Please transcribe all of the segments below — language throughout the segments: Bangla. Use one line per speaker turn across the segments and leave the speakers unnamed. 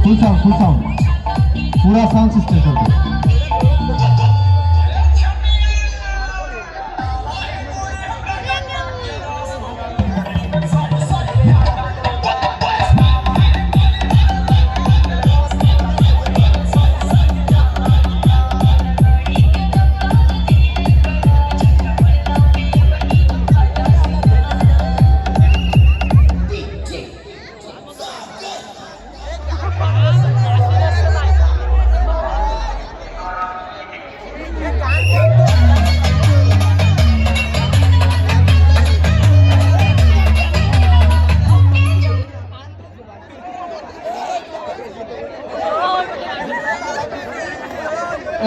फुल साउंड पूरा साउंड सिस्टम चलते।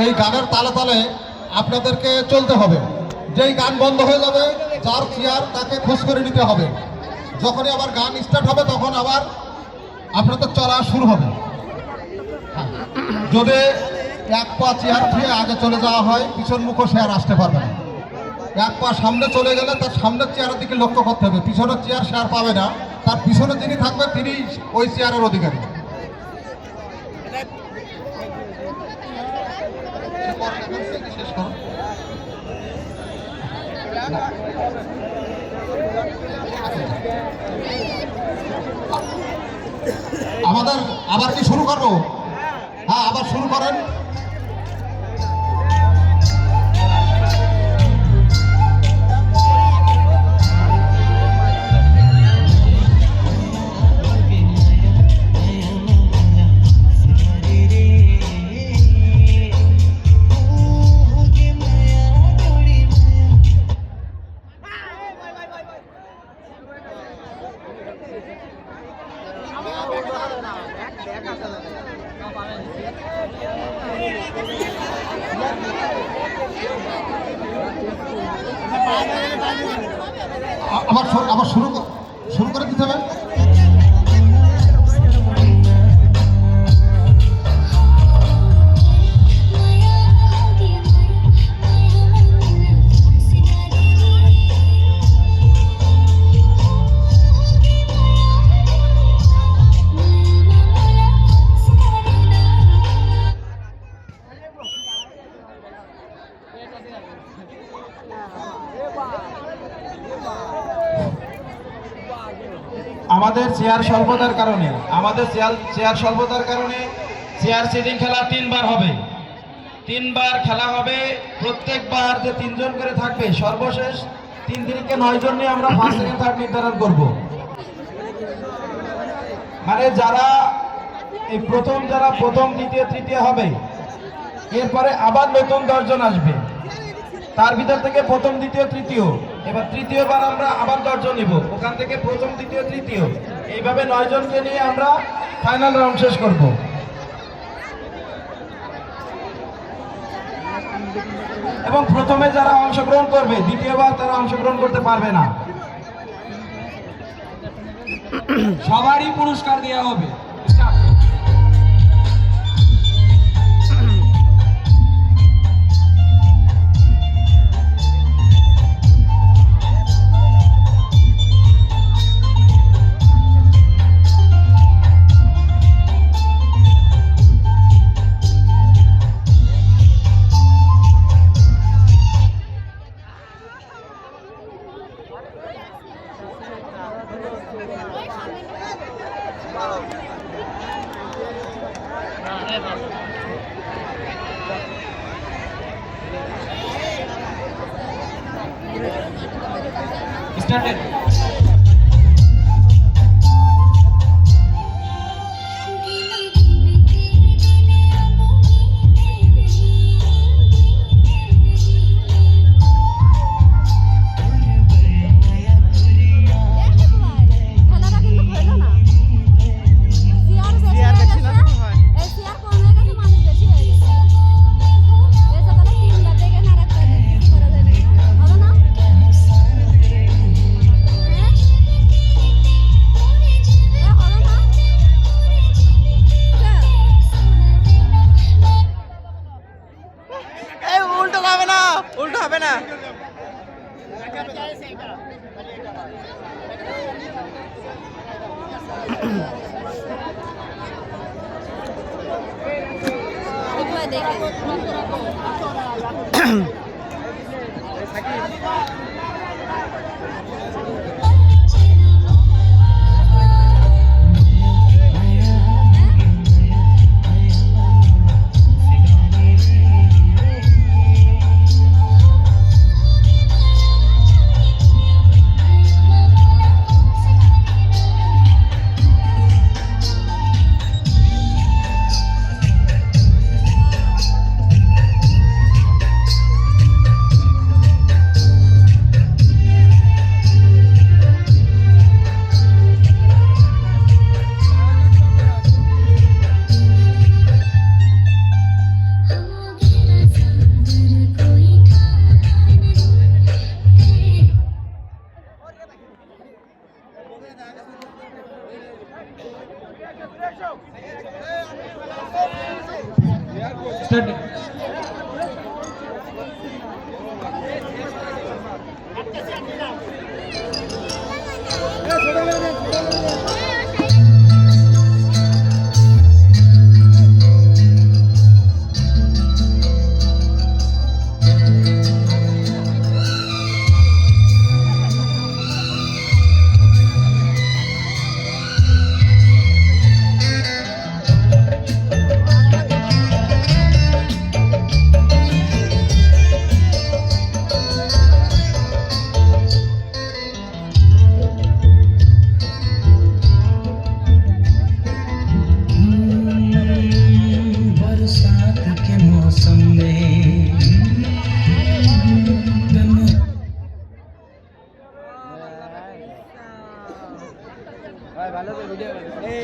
এই গানের তালে তালে আপনাদেরকে চলতে হবে। যেই গান বন্ধ হয়ে যাবে যার চেয়ার তাকে খোঁজ করে নিতে হবে। যখনই আবার গান স্টার্ট হবে তখন আবার আপনাদের চলা শুরু হবে। যদি এক পা চেয়ার থেকে আগে চলে যাওয়া হয় পিছন মুখও সে আর আসতে পারবে না। এক পা সামনে চলে গেলে তার সামনের চেয়ারের দিকে লক্ষ্য করতে হবে। পিছনের চেয়ার সে আর পাবে না, তার পিছনে যিনি থাকবে তিনি ওই চেয়ারের অধিকারী। আমাদের আবার কি শুরু করবো? হ্যাঁ, আবার শুরু করেন। আবার শুরু করে দিতে হবে।
আমাদের চেয়ার স্বল্পতার কারণে চেয়ার সিটিং খেলা 3 বার হবে। 3 বার খেলা হবে। প্রত্যেকবার যে 3 জন করে থাকবে, সর্বশেষ 3 থেকে 9 জন নিয়ে আমরা ফার্স্ট সেকেন্ড থার্ড নির্ধারণ করব। মানে যারা প্রথম দ্বিতীয় তৃতীয় হবে, এরপরে আবার নতুন 10 জন আসবে। তার ভিতর থেকে প্রথম দ্বিতীয় তৃতীয়, এবার তৃতীয়বার আমরা আবার 10 জন নিব। ওখান থেকে প্রথম দ্বিতীয় তৃতীয়, এইভাবে 9 জনকে নিয়ে আমরা ফাইনাল রাউন্ড শেষ করব। এবং প্রথমে যারা অংশগ্রহণ করবে, দ্বিতীয়বার তারা অংশগ্রহণ করতে পারবে না। সবারই পুরস্কার দেওয়া হবে। Started.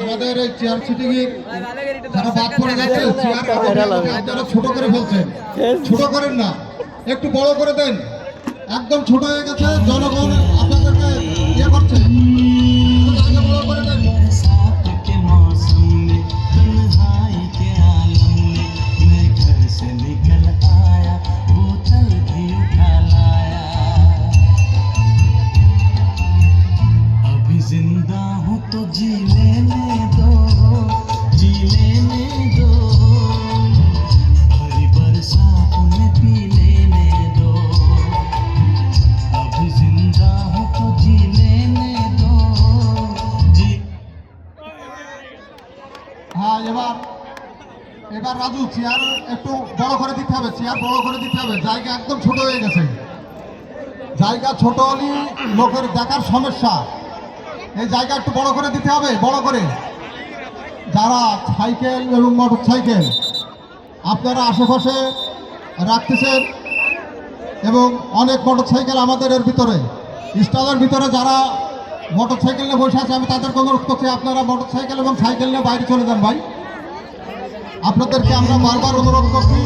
আমাদের এই চেয়ার সিটিং এর যারা বাদ পড়ে যাচ্ছে চেয়ার আপনারা ছোট করে ফেলছেন, ছোট করেন না, একটু বড় করে দেন। একদম ছোট হয়ে গেছে, জনগণ আপনাদেরকে ইয়ে করছে, জায়গা বড় করে দেন।
जिंदा हूँ तो जी लेने दो, जी लेने दो, भरी बरसात में पी लेने दो। अभी जिंदा हूँ तो जी लेने दो, जी।
হ্যাঁ, এবার রাজু চেয়ার একটু বড় করে দিতে হবে, চেয়ার বড় করে দিতে হবে। জায়গা একদম ছোট হয়ে গেছে, জায়গা ছোট হলে লোকের দেখার সমস্যা। এই জায়গা একটু বড় করে দিতে হবে, বড় করে। যারা সাইকেল এবং মোটর সাইকেল আপনারা আশেপাশে রাখতেছেন, এবং অনেক মোটর সাইকেল আমাদের এর ভিতরে স্টলের ভিতরে যারা মোটর সাইকেল নিয়ে বসে আছে, আমি তাদেরকে অনুরোধ করছি আপনারা মোটর সাইকেল এবং সাইকেল নিয়ে বাইরে চলে যান ভাই। আপনাদেরকে আমরা বারবার অনুরোধ করছি।